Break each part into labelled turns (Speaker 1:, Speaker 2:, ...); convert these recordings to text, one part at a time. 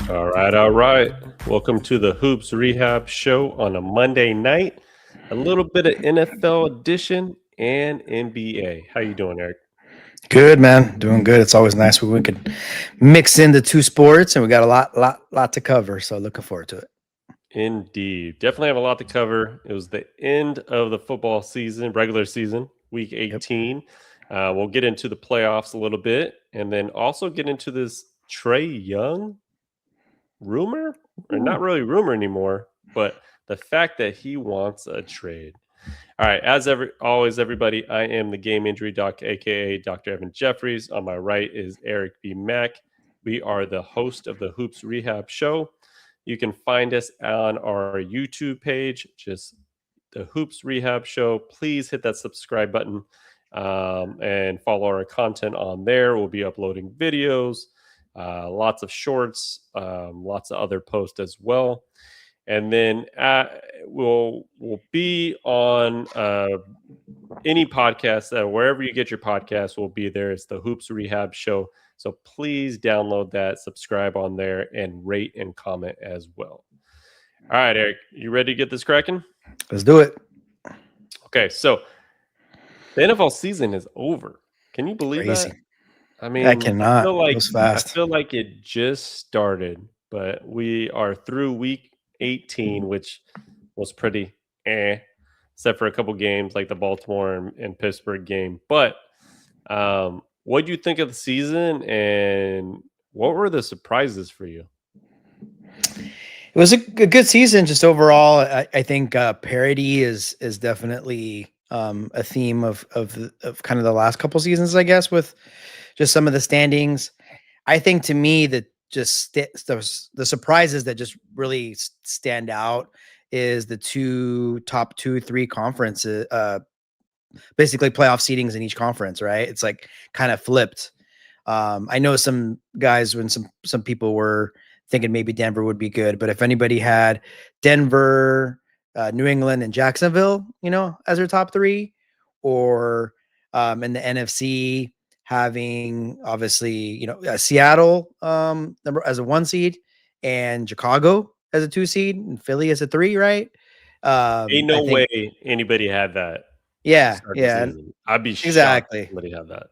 Speaker 1: All right, all right. Welcome to the Hoops Rehab Show on a Monday night. A little bit of NFL edition and NBA. How you doing, Eric?
Speaker 2: Good, man. Doing good. It's always nice when we can mix in the two sports, and we got a lot to cover. So looking forward to it.
Speaker 1: Indeed. Definitely have a lot to cover. It was the end of the football season, regular season, week
Speaker 2: Yep.
Speaker 1: 18. We'll get into the playoffs a little bit and then also get into this Trae Young rumor, or not
Speaker 2: Ooh.
Speaker 1: really rumor anymore, but the fact that he wants a trade. All right, as always, everybody, I am the Game Injury Doc, aka Dr. Evan Jeffries. On my right is Eric B. Mack. We are the host of the Hoops Rehab Show. You can find us on our YouTube page, just the Hoops Rehab Show. Please hit that subscribe button and follow our content on there. We'll be uploading videos, lots of shorts, lots of other posts as well. And then we'll be on any podcast, wherever you get your podcast, we'll be there. It's the Hoops Rehab Show. So please download that, subscribe on there, and rate and comment as well. All right, Eric, you ready to get this cracking?
Speaker 2: Let's do it.
Speaker 1: Okay, so the NFL season is over. Can you believe
Speaker 2: Crazy.
Speaker 1: that? I
Speaker 2: I
Speaker 1: mean,
Speaker 2: cannot. It was
Speaker 1: I
Speaker 2: fast.
Speaker 1: feel like it just started, but we are through week 18, which was pretty except for a couple games like the Baltimore and Pittsburgh game. But what do you think of the season, and what were the surprises for you?
Speaker 2: It was a good season, just overall. I think parity is definitely a theme of kind of the last couple seasons, I guess, with just some of the standings. I think to me that just the surprises that just really stand out is the top 2-3 conferences, basically playoff seedings in each conference, right? It's like kind of flipped. I know some guys when some people were thinking maybe Denver would be good, but if anybody had Denver, New England, and Jacksonville, as their top three, or in the NFC having obviously Seattle as a 1 seed and Chicago as a 2 seed and Philly as a 3, right?
Speaker 1: Ain't
Speaker 2: I
Speaker 1: no
Speaker 2: think
Speaker 1: way anybody had that to
Speaker 2: yeah,
Speaker 1: start the
Speaker 2: yeah,
Speaker 1: season. I'd be shocked if
Speaker 2: exactly.
Speaker 1: somebody had that.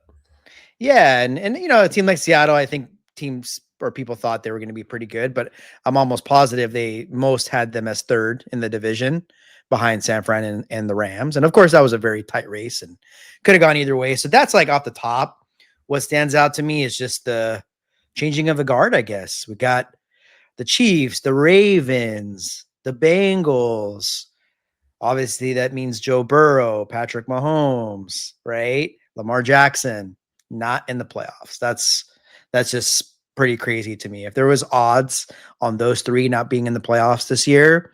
Speaker 2: Yeah, and a team like Seattle, I think teams or people thought they were going to be pretty good, but I'm almost positive they most had them as third in the division behind San Fran and the Rams. And of course, that was a very tight race and could have gone either way. So that's like off the top. What stands out to me is just the changing of the guard, I guess. We got the Chiefs, the Ravens, the Bengals. Obviously, that means Joe Burrow, Patrick Mahomes, right? Lamar Jackson, not in the playoffs. That's just pretty crazy to me. If there was odds on those three not being in the playoffs this year,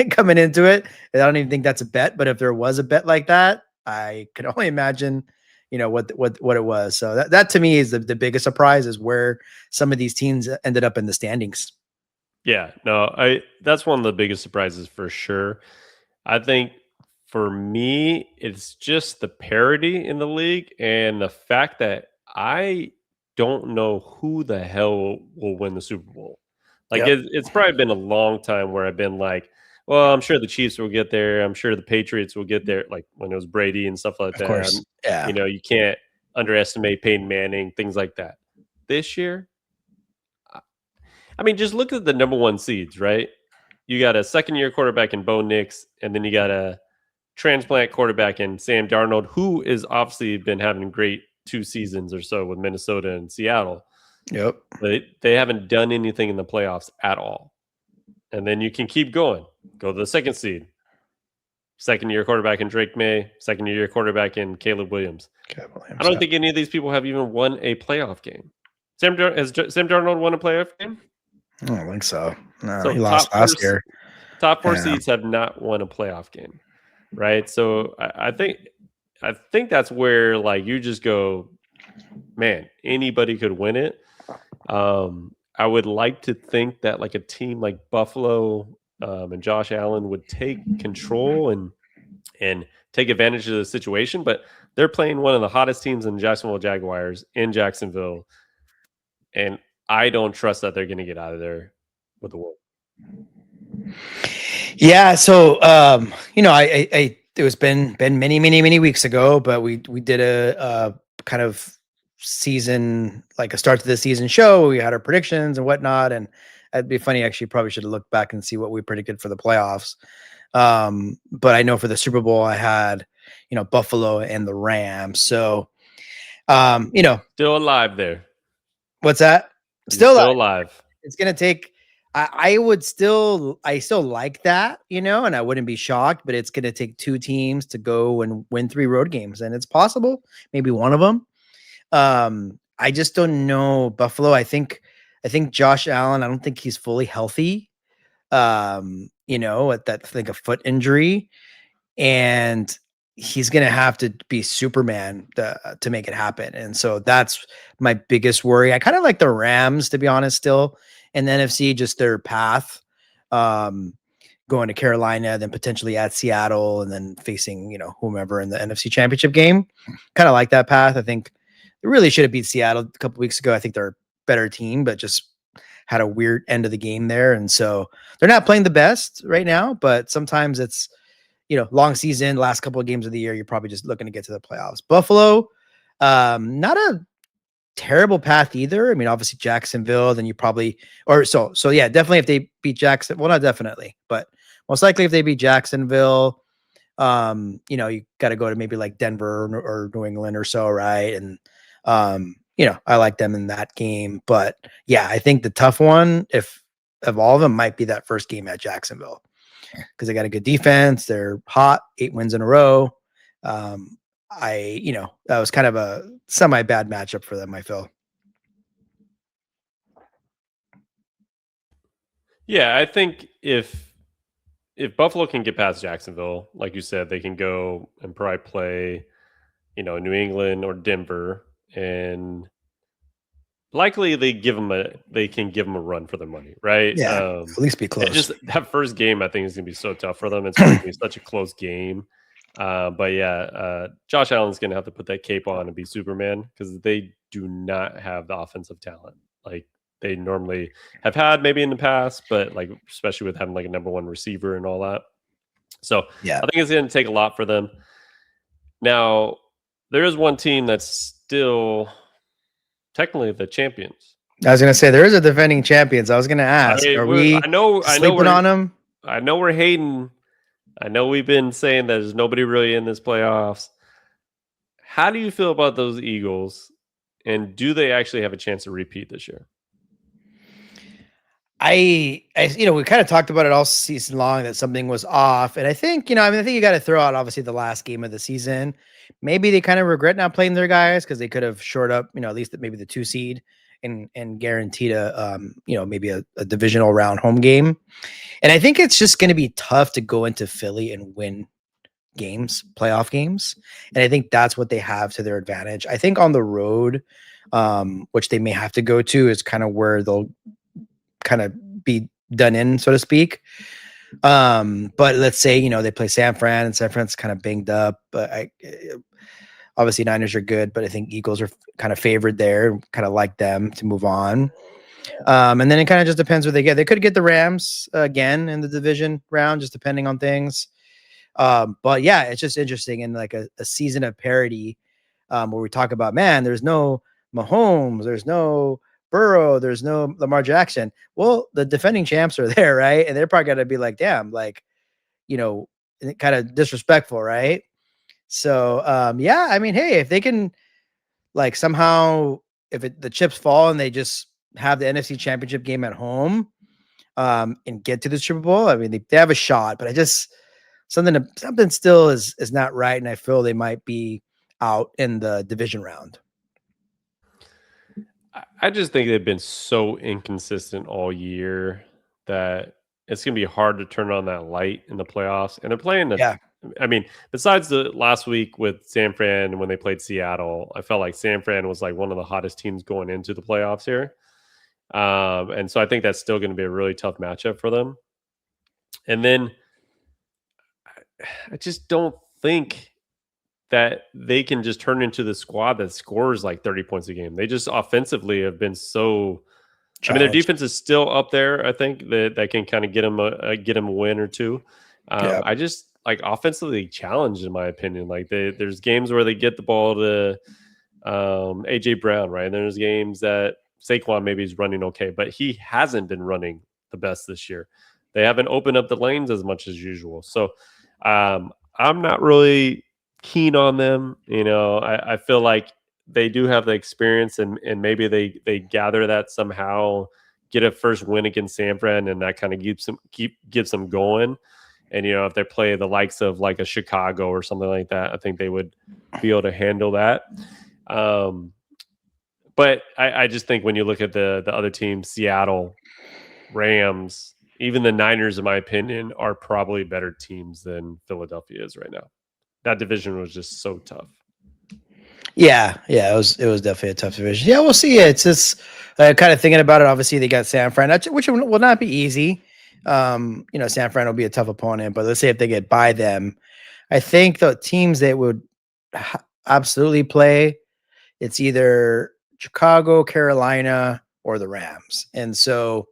Speaker 2: coming into it, I don't even think that's a bet. But if there was a bet like that, I could only imagine, what it was. So that to me is the biggest surprise is where some of these teams ended up in the standings.
Speaker 1: Yeah, no, that's one of the biggest surprises for sure. I think for me, it's just the parity in the league and the fact that I don't know who the hell will win the Super Bowl. Like
Speaker 2: Yep,
Speaker 1: it's probably been a long time where I've been like, well, I'm sure the Chiefs will get there. I'm sure the Patriots will get there. Like when it was Brady and stuff like
Speaker 2: of
Speaker 1: that.
Speaker 2: course. Yeah.
Speaker 1: You can't underestimate Peyton Manning, things like that. This year, I mean, just look at the number one seeds, right? You got a second year quarterback in Bo Nix, and then you got a transplant quarterback in Sam Darnold, who is obviously been having great 2 seasons or so with Minnesota and Seattle,
Speaker 2: Yep.
Speaker 1: but they haven't done anything in the playoffs at all. And then you can keep going. Go to the second seed. Second year quarterback in Drake May, second year quarterback in Caleb Williams.
Speaker 2: Caleb
Speaker 1: I
Speaker 2: Williams,
Speaker 1: don't
Speaker 2: yeah.
Speaker 1: think any of these people have even won a playoff game. Has Sam Darnold won a playoff game?
Speaker 2: I don't think so. No,
Speaker 1: So
Speaker 2: he lost last year.
Speaker 1: top four
Speaker 2: Yeah.
Speaker 1: seeds have not won a playoff game, right? So I think that's where like you just go, man, anybody could win it. I would like to think that like a team like Buffalo and Josh Allen would take control and take advantage of the situation, but they're playing one of the hottest teams in Jacksonville Jaguars in Jacksonville, and I don't trust that they're going to get out of there with the win.
Speaker 2: Yeah, so I it was been many weeks ago, but we did a kind of season, like a start to the season show. We had our predictions and whatnot, and it'd be funny actually. Probably should have looked back and see what we predicted for the playoffs. But I know for the Super Bowl, I had Buffalo and the Rams. So
Speaker 1: Still alive there.
Speaker 2: what's that?
Speaker 1: You're still alive.
Speaker 2: It's gonna take. I still like that, and I wouldn't be shocked, but it's gonna take two teams to go and win 3 road games, and it's possible, maybe one of them. I just don't know Buffalo. I think Josh Allen. I don't think he's fully healthy. At that, I think a foot injury, and he's gonna have to be Superman to make it happen. And so that's my biggest worry. I kind of like the Rams, to be honest, still in the NFC, just their path, going to Carolina, then potentially at Seattle, and then facing whomever in the NFC Championship game. Kind of like that path. I think they really should have beat Seattle a couple weeks ago. I think they're a better team, but just had a weird end of the game there, and so they're not playing the best right now. But sometimes it's long season, last couple of games of the year, you're probably just looking to get to the playoffs. Buffalo, not a terrible path either. I mean, obviously Jacksonville, then you probably, yeah, definitely if they beat Jackson, well, not definitely, but most likely if they beat Jacksonville, you got to go to maybe like Denver or New England or so, right? And, I like them in that game. But yeah, I think the tough one, if of all of them, might be that first game at Jacksonville, because they got a good defense. They're hot, 8 wins in a row. That was kind of a semi bad matchup for them, I feel.
Speaker 1: Yeah, I think if Buffalo can get past Jacksonville, like you said, they can go and probably play, New England or Denver, and likely they can give them a run for their money, right?
Speaker 2: Yeah, at least be close.
Speaker 1: Just that first game, I think is going to be so tough for them. It's going to be such a close game. But yeah, Josh Allen's going to have to put that cape on and be Superman, because they do not have the offensive talent like they normally have had maybe in the past, but like especially with having like a number one receiver and all that. So
Speaker 2: Yeah,
Speaker 1: I think it's going to take a lot for them. Now, there is one team that's still technically the champions.
Speaker 2: I was gonna say there is a defending champions. I was gonna ask, are we
Speaker 1: I know
Speaker 2: sleeping on them?
Speaker 1: I know we're hating. I know we've been saying that there's nobody really in this playoffs. How do you feel about those Eagles, and do they actually have a chance to repeat this year?
Speaker 2: We kind of talked about it all season long that something was off, and I think I think you got to throw out obviously the last game of the season. Maybe they kind of regret not playing their guys because they could have shored up, at least maybe the 2 seed and guaranteed maybe a divisional round home game. And I think it's just going to be tough to go into Philly and win games, playoff games. And I think that's what they have to their advantage. I think on the road, which they may have to go to, is kind of where they'll kind of be done in, so to speak. But let's say, they play San Fran, and San Fran's kind of banged up, but obviously Niners are good, but I think Eagles are kind of favored there, kind of like them to move on. And then it kind of just depends what they get. They could get the Rams again in the division round, just depending on things. But yeah, it's just interesting in like a season of parity, where we talk about, man, there's no Mahomes, there's no Burrow, there's no Lamar Jackson. Well, the defending champs are there, right? And they're probably going to be like, damn, like, kind of disrespectful, right? So, yeah, I mean, hey, if they can like somehow, if the chips fall and they just have the NFC Championship game at home, and get to the Super Bowl, I mean, they have a shot, but I just something still is not right, and I feel they might be out in the division round.
Speaker 1: I just think they've been so inconsistent all year that it's going to be hard to turn on that light in the playoffs. And they're playing
Speaker 2: Yeah.
Speaker 1: I mean, besides the last week with San Fran when they played Seattle, I felt like San Fran was like one of the hottest teams going into the playoffs here. And so I think that's still going to be a really tough matchup for them. And then I just don't think that they can just turn into the squad that scores like 30 points a game. They just offensively have been so I mean, their
Speaker 2: challenge.
Speaker 1: defense is still up there. I think that can kind of get them a win or two.
Speaker 2: Yeah.
Speaker 1: I just like offensively challenged, in my opinion. Like there's games where they get the ball to AJ Brown, right? And there's games that Saquon maybe is running okay, but he hasn't been running the best this year. They haven't opened up the lanes as much as usual. So I'm not really keen on them. I feel like they do have the experience, and maybe they gather that somehow, get a first win against San Fran, and that kind of gives them going. And if they play the likes of like a Chicago or something like that, I think they would be able to handle that. But I just think when you look at the other teams, Seattle, Rams, even the Niners, in my opinion, are probably better teams than Philadelphia is right now. That division was just so tough.
Speaker 2: Yeah, it was definitely a tough division. Yeah, we'll see. It's just kind of thinking about it. Obviously, they got San Fran, which will not be easy. San Fran will be a tough opponent, but let's say if they get by them, I think the teams that would absolutely play, it's either Chicago, Carolina, or the Rams. And so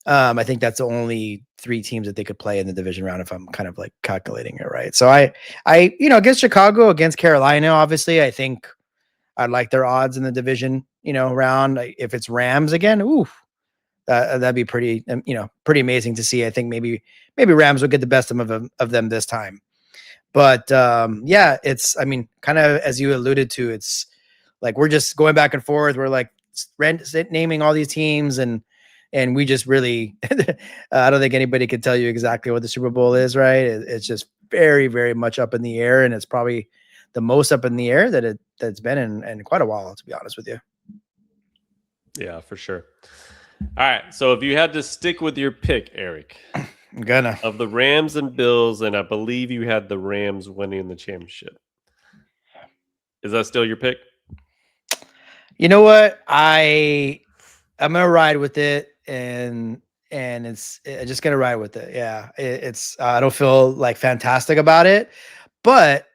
Speaker 2: I think that's the only three teams that they could play in the division round if I'm kind of like calculating it right. So I against Chicago, against Carolina, obviously, I think I'd like their odds in the division, round. If it's Rams again, ooh, that'd be pretty, pretty amazing to see. I think maybe Rams will get the best of them this time. But yeah, it's, I mean, kind of as you alluded to, it's like we're just going back and forth. We're like naming all these teams, and we just really, I don't think anybody could tell you exactly what the Super Bowl is, right? It's just very, very much up in the air, and it's probably the most up in the air that's been in quite a while, to be honest with you.
Speaker 1: Yeah, for sure. All right, so if you had to stick with your pick, Eric,
Speaker 2: I'm gonna
Speaker 1: of the Rams and Bills, and I believe you had the Rams winning the championship, is that still your pick?
Speaker 2: You know what? I'm gonna ride with it, and I'm just gonna ride with it. Yeah, it's I don't feel like fantastic about it, but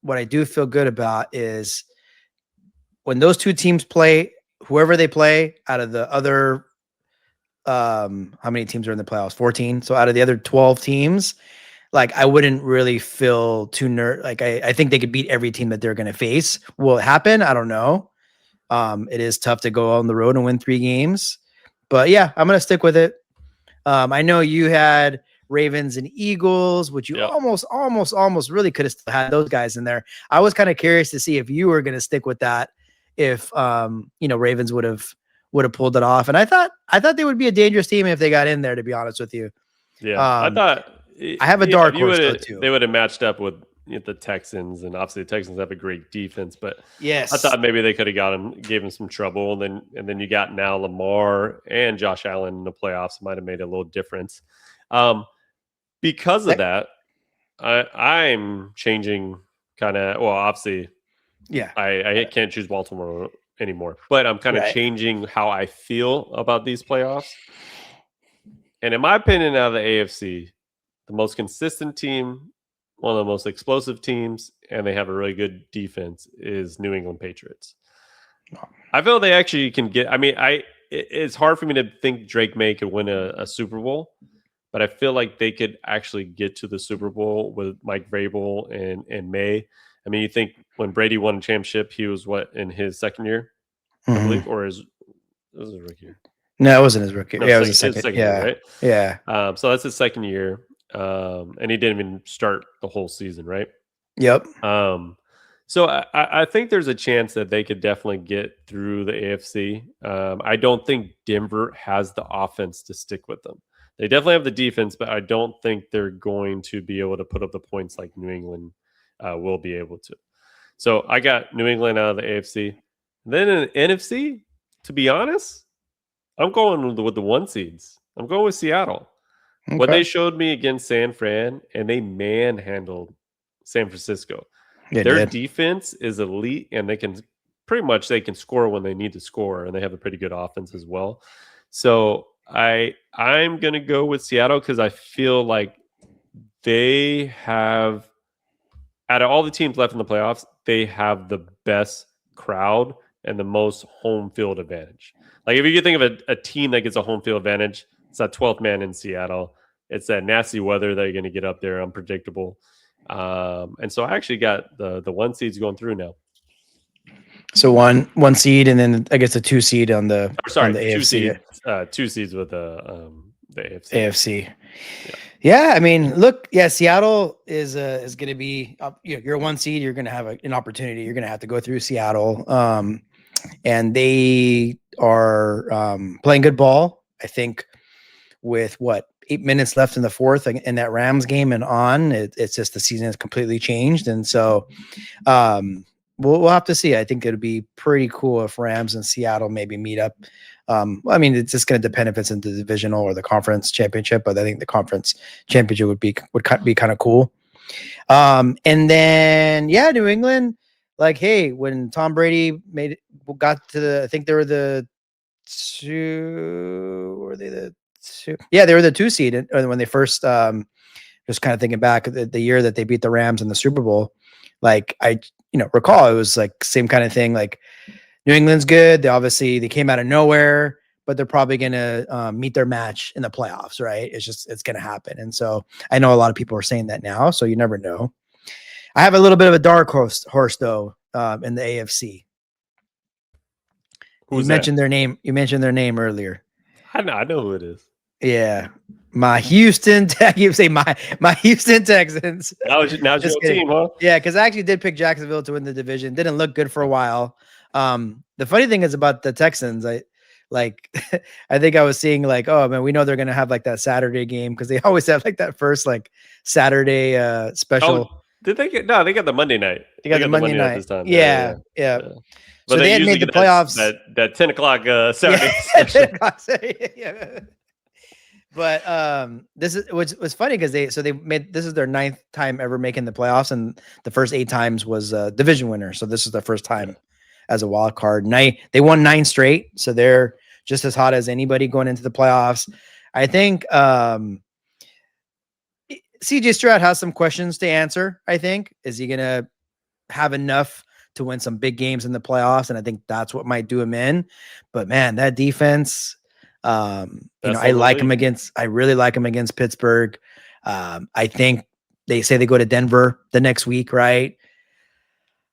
Speaker 2: what I do feel good about is when those two teams play, whoever they play out of the other, how many teams are in the playoffs? 14. So out of the other 12 teams, like I wouldn't really feel too like I think they could beat every team that they're going to face. Will it happen? I don't know. It is tough to go on the road and win 3 games, but yeah, I'm going to stick with it. I know you had Ravens and Eagles, which you almost really could have still had those guys in there. I was kind of curious to see if you were going to stick with that, if Ravens would have pulled it off. And I thought they would be a dangerous team if they got in there, to be honest with you.
Speaker 1: Yeah, I thought
Speaker 2: I have a dark horse though too.
Speaker 1: They would have matched up with the Texans, and obviously the Texans have a great defense, but
Speaker 2: yes,
Speaker 1: I thought maybe they could have gave him some trouble, and then you got now Lamar and Josh Allen in the playoffs. Might have made a little difference. Because of that, I'm changing kind of. Well, obviously,
Speaker 2: yeah,
Speaker 1: I can't choose Baltimore anymore, but I'm kind of changing how I feel about these playoffs. And in my opinion, out of the AFC, the most consistent team, one of the most explosive teams, and they have a really good defense, is New England Patriots. I feel they actually can get. I mean, it's hard for me to think Drake May could win a Super Bowl, but I feel like they could actually get to the Super Bowl with Mike Vrabel and May. I mean, you think when Brady won a championship, he was in his second year, I believe, or it was his rookie year.
Speaker 2: No, it wasn't his rookie.
Speaker 1: No,
Speaker 2: yeah, it was his second
Speaker 1: year, right?
Speaker 2: Yeah.
Speaker 1: So that's his second year, and he didn't even start the whole season, right?
Speaker 2: Yep.
Speaker 1: So I think there's a chance that they could definitely get through the AFC. I don't think Denver has the offense to stick with them. They definitely have the defense, but I don't think they're going to be able to put up the points like New England will be able to. So I got New England out of the AFC. Then in the NFC, to be honest, I'm going with the 1 seeds. I'm going with Seattle. Okay. What they showed me against San Fran, and they manhandled San Francisco. Their defense is elite, and they can score when they need to score, and they have a pretty good offense as well. So I'm going to go with Seattle because I feel like they have, out of all the teams left in the playoffs, they have the best crowd and the most home field advantage. Like if you think of a team that gets a home field advantage, it's that 12th man in Seattle. It's that nasty weather that you're going to get up there, unpredictable. And so I actually got the 1 seeds going through now.
Speaker 2: So one seed, and then I guess a 2 seed on the AFC.
Speaker 1: 2 seeds with the AFC.
Speaker 2: AFC. Yeah, I mean, look, Seattle is going to be you're a 1 seed. You're going to have an opportunity. You're going to have to go through Seattle, and they are playing good ball. I think with 8 minutes left in the fourth in that Rams game and on, it's just the season has completely changed, and so we'll have to see. I think it'd be pretty cool if Rams and Seattle maybe meet up. I mean, it's just going to depend if it's in the divisional or the conference championship, but I think the conference championship would be kind of cool. And then New England, like, hey, when Tom Brady got to I think they were the 2. Were they the 2? Yeah, they were the 2 seed when they first. Just kind of thinking back the year that they beat the Rams in the Super Bowl, like I recall it was like same kind of thing. Like New England's good. They came out of nowhere, but they're probably going to meet their match in the playoffs, right? It's going to happen. And so I know a lot of people are saying that now, so you never know. I have a little bit of a dark horse though, in the AFC. You mentioned their name earlier.
Speaker 1: I know who it is.
Speaker 2: Yeah. My Houston you say my Houston Texans.
Speaker 1: Now it's your team, huh?
Speaker 2: Yeah, because I actually did pick Jacksonville to win the division. Didn't look good for a while. The funny thing is about the Texans, I think I was seeing like, oh man, we know they're gonna have like that Saturday game because they always have like that first like Saturday special.
Speaker 1: Oh, did they get? No, they got the Monday night.
Speaker 2: They got the Monday night this time. Yeah.
Speaker 1: But so
Speaker 2: they had made the playoffs
Speaker 1: that 10 o'clock Saturday session.
Speaker 2: Yeah. But this is what's funny because they made this is their 9th time ever making the playoffs, and the first 8 times was division winner. So this is their first time as a wild card. They won 9 straight, so they're just as hot as anybody going into the playoffs. I think CJ Stroud has some questions to answer. I think, is he gonna have enough to win some big games in the playoffs? And I think that's what might do him in. But man, that defense. I like him against. I really like him against Pittsburgh. I think they say they go to Denver the next week, right?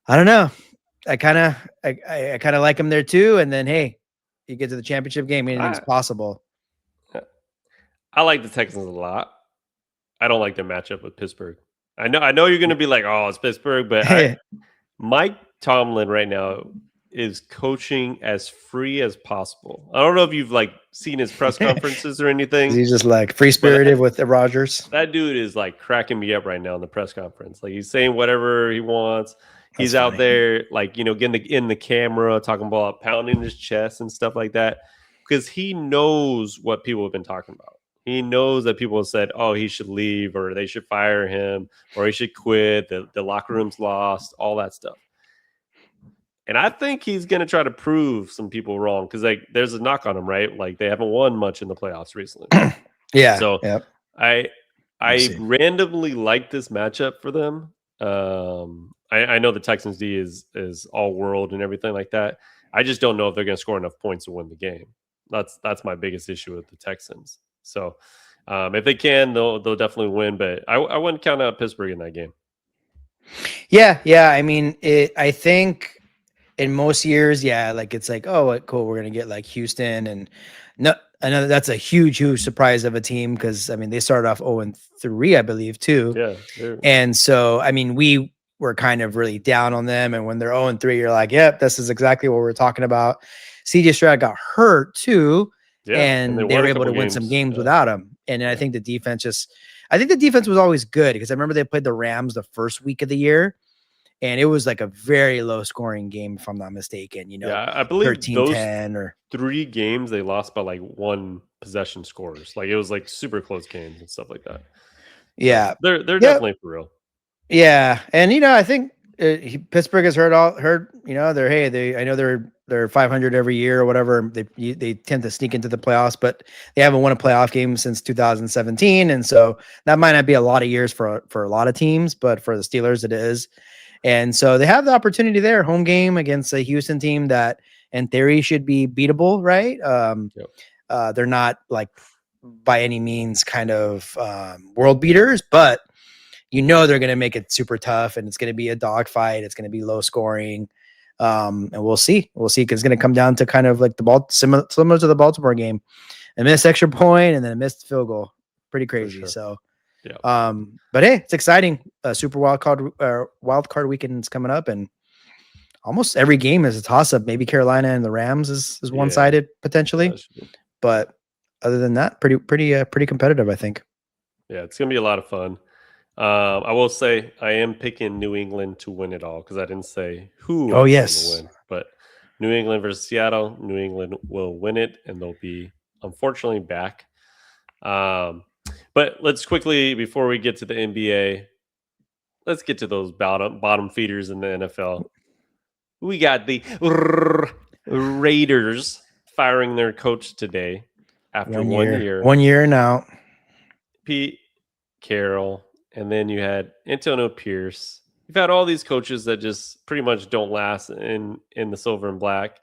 Speaker 2: I don't know. I kind of like him there too. And then hey, you get to the championship game, anything's possible.
Speaker 1: I like the Texans a lot. I don't like their matchup with Pittsburgh. I know you're going to be like, oh, it's Pittsburgh, but Mike Tomlin right now is coaching as free as possible. I don't know if you've like seen his press conferences or anything.
Speaker 2: He's just like free spirited with the Rodgers.
Speaker 1: That dude is like cracking me up right now in the press conference. Like he's saying whatever he wants. He's out there like, getting in the camera, talking about pounding his chest and stuff like that. Because he knows what people have been talking about. He knows that people have said, oh, he should leave or they should fire him or he should quit. The locker room's lost, all that stuff. And I think he's going to try to prove some people wrong because like there's a knock on him, right? Like they haven't won much in the playoffs recently.
Speaker 2: Yeah.
Speaker 1: So I randomly like this matchup for them. I know the Texans D is all world and everything like that. I just don't know if they're going to score enough points to win the game. That's my biggest issue with the Texans. So if they can, they'll definitely win. But I wouldn't count out Pittsburgh in that game.
Speaker 2: Yeah. I mean, I think. In most years, like it's like, oh, cool, we're gonna get like Houston, and no, I know that's a huge surprise of a team because I mean they started off 0-3, I believe, too.
Speaker 1: Yeah.
Speaker 2: And so I mean we were kind of really down on them, and when they're 0-3, you're like, yep, this is exactly what we're talking about. CJ Stroud got hurt too, and they were able to win some games without him. And I think the defense was always good because I remember they played the Rams the first week of the year. And it was like a very low scoring game, if I'm not mistaken.
Speaker 1: I believe
Speaker 2: 13-10 or
Speaker 1: 3 games they lost by like 1 possession scores. Like it was like super close games and stuff like that.
Speaker 2: Yeah,
Speaker 1: so they're definitely for real.
Speaker 2: Yeah, and I think Pittsburgh has heard. I know they're 500 every year or whatever. They tend to sneak into the playoffs, but they haven't won a playoff game since 2017, and so that might not be a lot of years for a lot of teams, but for the Steelers it is. And so they have the opportunity there, home game against a Houston team that in theory should be beatable, right? They're not like by any means kind of world beaters, but they're going to make it super tough, and it's going to be a dogfight. It's going to be low scoring. And we'll see. Because it's going to come down to kind of like the ball, similar to the Baltimore game, a missed extra point and then a missed field goal. Pretty crazy.
Speaker 1: Sure.
Speaker 2: So,
Speaker 1: yeah.
Speaker 2: But hey, it's exciting. Super wild card weekend is coming up, and almost every game is a toss up. Maybe Carolina and the Rams is one sided potentially, but other than that, pretty competitive, I think.
Speaker 1: Yeah, it's gonna be a lot of fun. I will say I am picking New England to win it all because I didn't say who I was going to win, but New England versus Seattle. New England will win it, and they'll be unfortunately back. But let's quickly, before we get to the NBA, let's get to those bottom feeders in the NFL. We got the Raiders firing their coach today after 1 year.
Speaker 2: 1 year now.
Speaker 1: Pete Carroll, and then you had Antonio Pierce. You've had all these coaches that just pretty much don't last in the silver and black.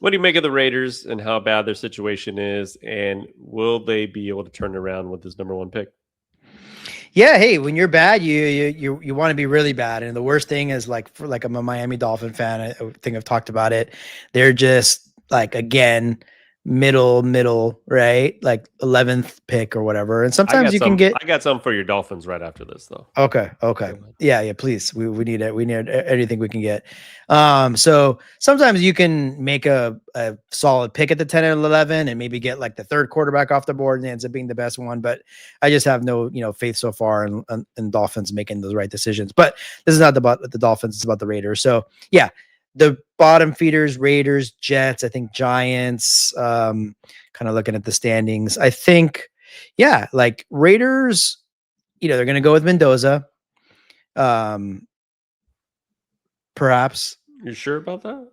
Speaker 1: What do you make of the Raiders and how bad their situation is, and will they be able to turn around with this number 1 pick?
Speaker 2: Yeah, hey, when you're bad, you want to be really bad, and the worst thing is like I'm a Miami Dolphin fan. I think I've talked about it. They're just like again middle, right? Like 11th pick or whatever. And sometimes you can get.
Speaker 1: I got some for your Dolphins right after this, though.
Speaker 2: Okay. Yeah. Please, we need it. We need anything we can get. So sometimes you can make a solid pick at the 10 and 11, and maybe get like the third quarterback off the board, and it ends up being the best one. But I just have no faith so far in Dolphins making the right decisions. But this is not about the Dolphins; it's about the Raiders. So yeah. The bottom feeders, Raiders, Jets, I think Giants, kind of looking at the standings. I think, yeah, like Raiders, they're going to go with Mendoza. Perhaps.
Speaker 1: You sure about that?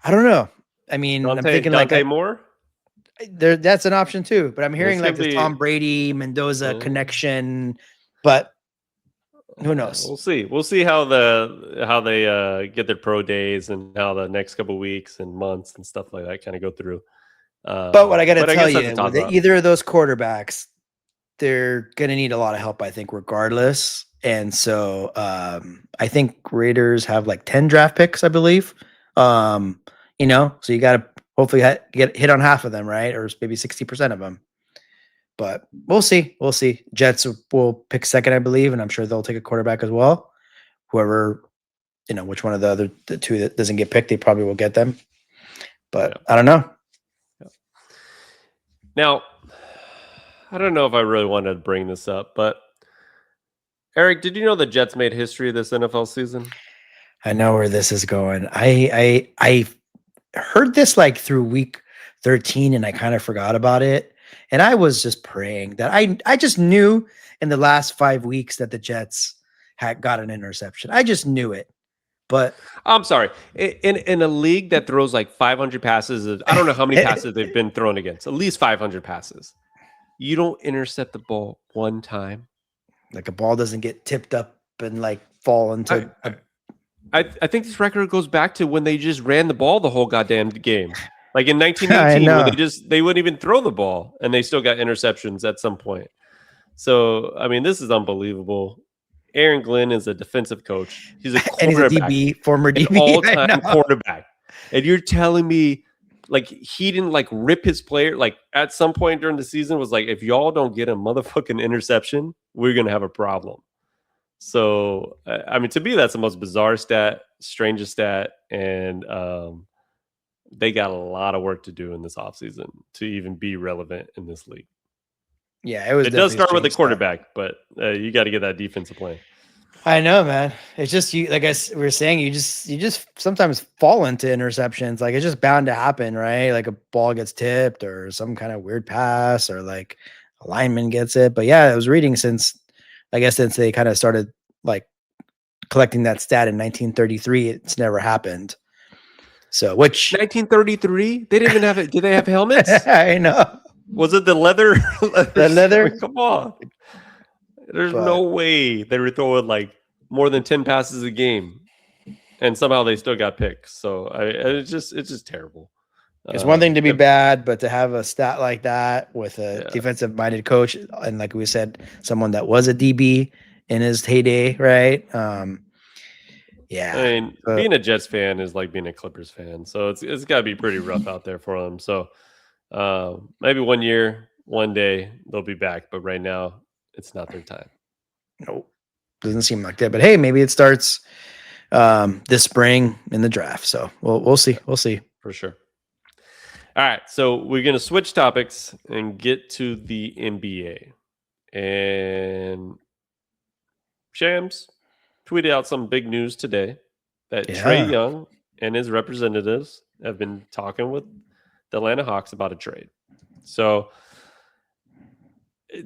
Speaker 2: I don't know. I mean, I'm thinking
Speaker 1: Dante Moore?
Speaker 2: That's an option too, but I'm hearing like the Tom Brady, Mendoza connection, but who knows?
Speaker 1: We'll see how they get their pro days and how the next couple of weeks and months and stuff like that kind of go through.
Speaker 2: But what I got to tell you, with either of those quarterbacks, they're going to need a lot of help, I think, regardless. And so I think Raiders have like 10 draft picks, I believe. So you got to hopefully get hit on half of them, right? Or maybe 60% of them. But we'll see. Jets will pick second, I believe, and I'm sure they'll take a quarterback as well. Whoever, which one of the two that doesn't get picked, they probably will get them. But I don't know.
Speaker 1: Yeah. Now, I don't know if I really wanted to bring this up, but Eric, did you know the Jets made history this NFL season?
Speaker 2: I know where this is going. I heard this like through week 13, and I kind of forgot about it. And I was just praying that I just knew in the last 5 weeks that the Jets had got an interception. I just knew it. But
Speaker 1: I'm sorry. In a league that throws like 500 passes, I don't know how many passes they've been thrown against. At least 500 passes. You don't intercept the ball one time.
Speaker 2: Like a ball doesn't get tipped up and like fall into.
Speaker 1: I think this record goes back to when they just ran the ball the whole goddamn game. Like in 1918, when they wouldn't even throw the ball, and they still got interceptions at some point. So, I mean, this is unbelievable. Aaron Glenn is a defensive coach. He's a quarterback,
Speaker 2: and he's a DB, former DB,
Speaker 1: all-time quarterback. And you're telling me, like, he didn't like rip his player. Like at some point during the season, was like, if y'all don't get a motherfucking interception, we're gonna have a problem. So, I mean, to me, that's the most bizarre stat, strangest stat, and they got a lot of work to do in this offseason to even be relevant in this league.
Speaker 2: Yeah, it
Speaker 1: does start with the quarterback, but you got to get that defensive plan.
Speaker 2: I know, man. It's just you. Like we were saying, you just sometimes fall into interceptions. Like it's just bound to happen, right? Like a ball gets tipped, or some kind of weird pass, or like a lineman gets it. But yeah, I was reading since they kind of started like collecting that stat in 1933, it's never happened. So, which
Speaker 1: 1933, they didn't even have it. Did they have helmets?
Speaker 2: I know.
Speaker 1: Was it the leather?
Speaker 2: The leather?
Speaker 1: Come on. There's no way they were throwing like more than 10 passes a game, and somehow they still got picks. So it's just terrible.
Speaker 2: It's one thing to be bad, but to have a stat like that with a
Speaker 1: Yeah.
Speaker 2: defensive-minded coach, and like we said, someone that was a DB in his heyday, right? Yeah.
Speaker 1: I mean, being a Jets fan is like being a Clippers fan, so it's got to be pretty rough out there for them. So maybe one year, one day they'll be back, but right now it's not their time.
Speaker 2: Nope. Doesn't seem like that. But hey, maybe it starts this spring in the draft. So we'll see. We'll see.
Speaker 1: For sure. All right, so we're going to switch topics and get to the NBA. And Shams tweeted out some big news today that Trae
Speaker 2: Yeah.
Speaker 1: Young and his representatives have been talking with the Atlanta Hawks about a trade. So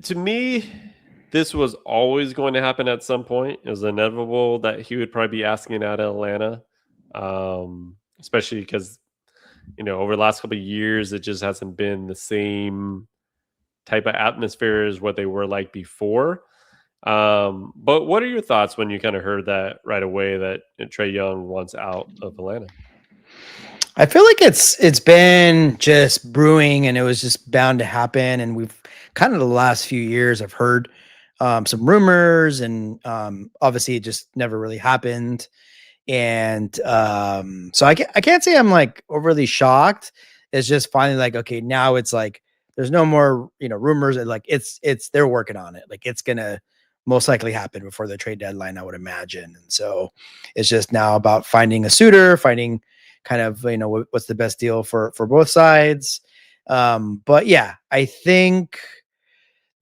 Speaker 1: to me, this was always going to happen at some point. It was inevitable that he would probably be asking out of Atlanta, especially because over the last couple of years, it just hasn't been the same type of atmosphere as what they were like before. But what are your thoughts when you kind of heard that right away that Trae Young wants out of Atlanta?
Speaker 2: I feel like it's been just brewing, and it was just bound to happen. And we've kind of the last few years I've heard some rumors, and obviously it just never really happened. And so I can't say I'm like overly shocked. It's just finally like, okay, now it's like there's no more rumors, and like it's they're working on it. Like it's gonna most likely happen before the trade deadline, I would imagine. And so it's just now about finding a suitor, finding kind of what's the best deal for both sides. But yeah, I think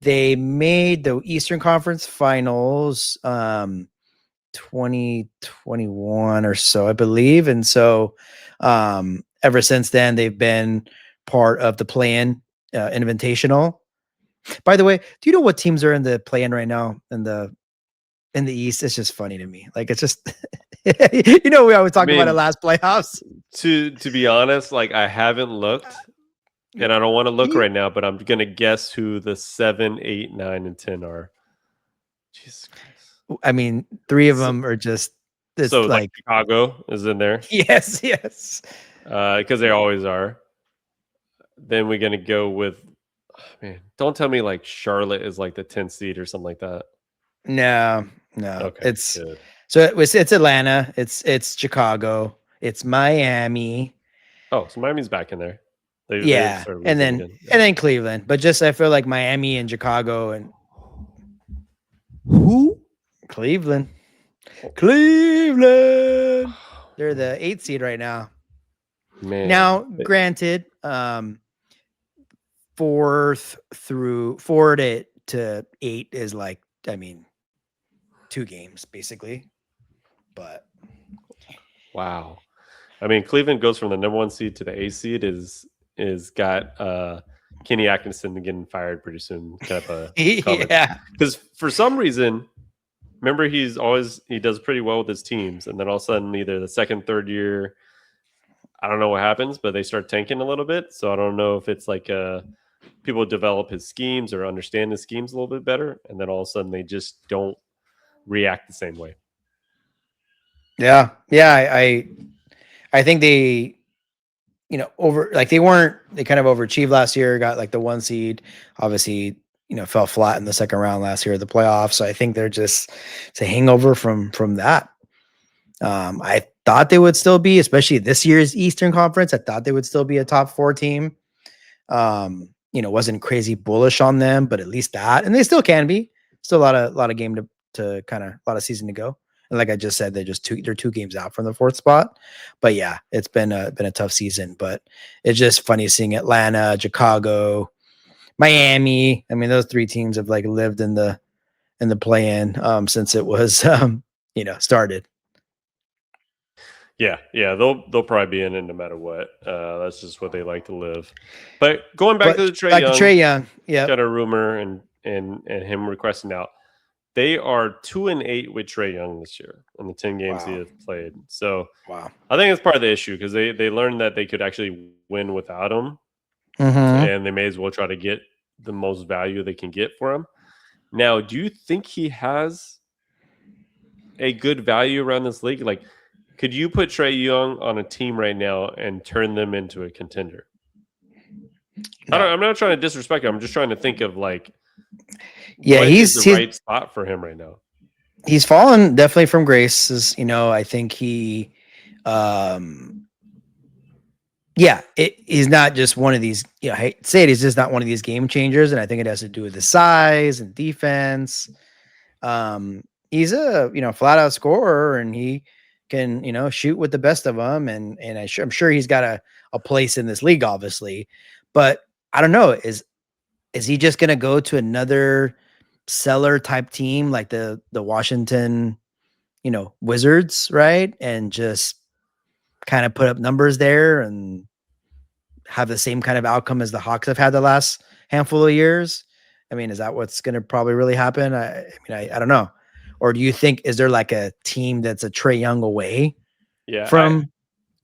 Speaker 2: they made the Eastern Conference Finals 2021 or so, I believe. And so ever since then, they've been part of the play-in invitational. By the way, do you know what teams are in the play-in right now in the East? It's just funny to me. Like it's just we always talk about it last playoffs.
Speaker 1: To be honest, like I haven't looked, and I don't want to look right now, but I'm gonna guess who the 7, 8, 9, and 10 are. Jesus Christ!
Speaker 2: I mean, 3 of them are just
Speaker 1: so
Speaker 2: like
Speaker 1: Chicago is in there.
Speaker 2: Yes,
Speaker 1: because they always are. Then we're gonna go with, man. Don't tell me like Charlotte is like the 10th seed or something like that.
Speaker 2: No.
Speaker 1: Okay,
Speaker 2: It's
Speaker 1: good.
Speaker 2: so it's Atlanta, it's Chicago, it's Miami.
Speaker 1: Oh, so Miami's back in there. They
Speaker 2: Yeah,
Speaker 1: started
Speaker 2: and
Speaker 1: losing
Speaker 2: then
Speaker 1: again.
Speaker 2: and then Cleveland. But just I feel like Miami and Chicago and who? Cleveland. Cleveland. They're the 8th seed right now.
Speaker 1: Man.
Speaker 2: Now, granted, 4 to 8 is like, I mean, 2 games basically. But
Speaker 1: wow. I mean, Cleveland goes from the number 1 seed to the 8th seed is got Kenny Atkinson getting fired pretty soon. Kind of
Speaker 2: yeah.
Speaker 1: Because for some reason, remember he does pretty well with his teams, and then all of a sudden, either the second, third year, I don't know what happens, but they start tanking a little bit. So I don't know if it's like people develop his schemes or understand his schemes a little bit better, and then all of a sudden they just don't react the same way.
Speaker 2: Yeah. I think they they kind of overachieved last year, got like the 1 seed, obviously, fell flat in the second round last year of the playoffs. So I think they're just, it's a hangover from that. I thought they would still be, especially this year's Eastern Conference. I thought they would still be a top 4 team. Wasn't crazy bullish on them, but at least that, and they still can be. Still a lot of game to kind of a lot of season to go. And like I just said, they're 2 games out from the 4th spot. But yeah, it's been a tough season. But it's just funny seeing Atlanta, Chicago, Miami. I mean, those 3 teams have like lived in the play-in since it was started.
Speaker 1: Yeah, they'll probably be in it no matter what. That's just what they like to live. But going back to the Trae Young,
Speaker 2: yeah,
Speaker 1: got a rumor and him requesting out. They are 2-8 with Trae Young this year in the 10 games he has played. So
Speaker 2: wow,
Speaker 1: I think it's part of the issue because they learned that they could actually win without him, and they may as well try to get the most value they can get for him. Now, do you think he has a good value around this league? Like, could you put Trae Young on a team right now and turn them into a contender?
Speaker 2: No.
Speaker 1: I'm not trying to disrespect him. I'm just trying to think of like
Speaker 2: Yeah,
Speaker 1: what is the right spot for him right now.
Speaker 2: he's fallen definitely from grace. I think he, um, he's not just one of these. I hate to say it, he's just not one of these game changers, and I think it has to do with the size and defense. He's a flat out scorer, and he can shoot with the best of them, and I'm sure he's got a place in this league, obviously, but I don't know, is he just gonna go to another seller type team like the Washington Wizards, right, and just kind of put up numbers there and have the same kind of outcome as the Hawks have had the last handful of years? I mean, is that what's going to probably really happen? I don't know. Or do you think, is there like a team that's a Trae Young away
Speaker 1: Yeah,
Speaker 2: from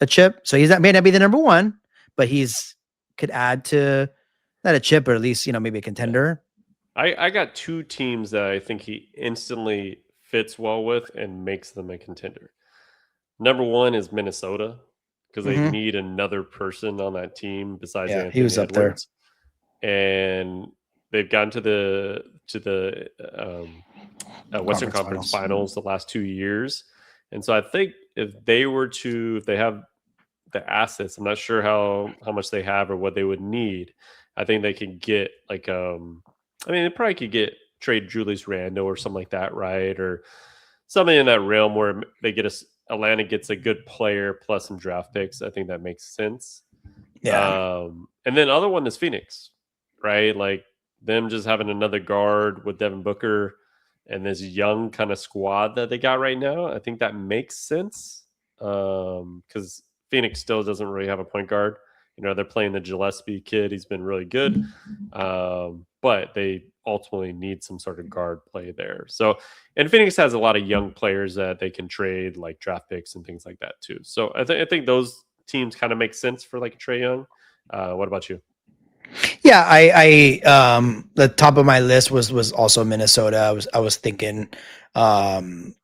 Speaker 2: a chip? So he's not, may not be the number one, but he's could add to not a chip, or at least, maybe a contender.
Speaker 1: I got two teams that I think he instantly fits well with and makes them a contender. Number one is Minnesota because they
Speaker 2: Mm-hmm.
Speaker 1: need another person on that team besides
Speaker 2: Yeah, he
Speaker 1: Anthony
Speaker 2: was up there.
Speaker 1: Edwards, and they've gotten to the Western Conference Finals the last 2 years, and so I think if they have the assets, I'm not sure how much they have or what they would need. I think they can get like I mean, they probably could get trade Julius Randle or something like that, right? Or something in that realm where they get Atlanta gets a good player plus some draft picks. I think that makes sense.
Speaker 2: Yeah.
Speaker 1: And then other one is Phoenix, right? Like them just having another guard with Devin Booker and this young kind of squad that they got right now. I think that makes sense because Phoenix still doesn't really have a point guard. They're playing the Gillespie kid. He's been really good. But they ultimately need some sort of guard play there. So, and Phoenix has a lot of young players that they can trade, like draft picks and things like that too. So I think those teams kind of make sense for like Trae Young. What about you?
Speaker 2: Yeah, the top of my list was also Minnesota. I was thinking, they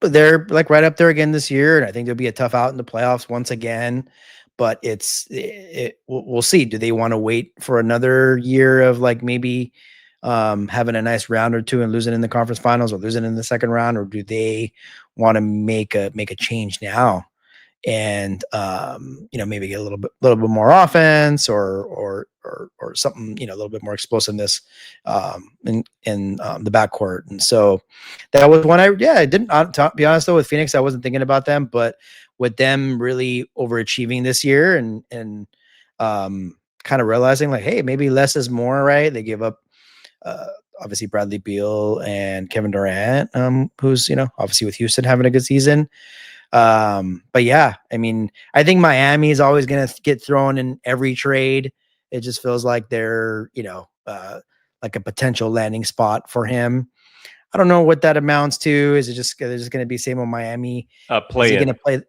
Speaker 2: they're like right up there again this year, and I think there'll be a tough out in the playoffs once again. But we'll see. Do they want to wait for another year of like maybe having a nice round or two and losing in the conference finals or losing in the second round, or do they want to make a change now? And maybe get a little bit more offense or something, a little bit more explosiveness in the backcourt. And so that was one I didn't, to be honest though, with Phoenix, I wasn't thinking about them, but with them really overachieving this year and kind of realizing like, hey, maybe less is more, right? They give up uh, obviously Bradley Beal and Kevin Durant, who's obviously with Houston having a good season. But yeah, I mean, I think Miami is always going to get thrown in every trade. It just feels like they're, like a potential landing spot for him. I don't know what that amounts to. Is it just they're just going to be same old Miami? Is he
Speaker 1: Play
Speaker 2: going to
Speaker 1: in,
Speaker 2: play?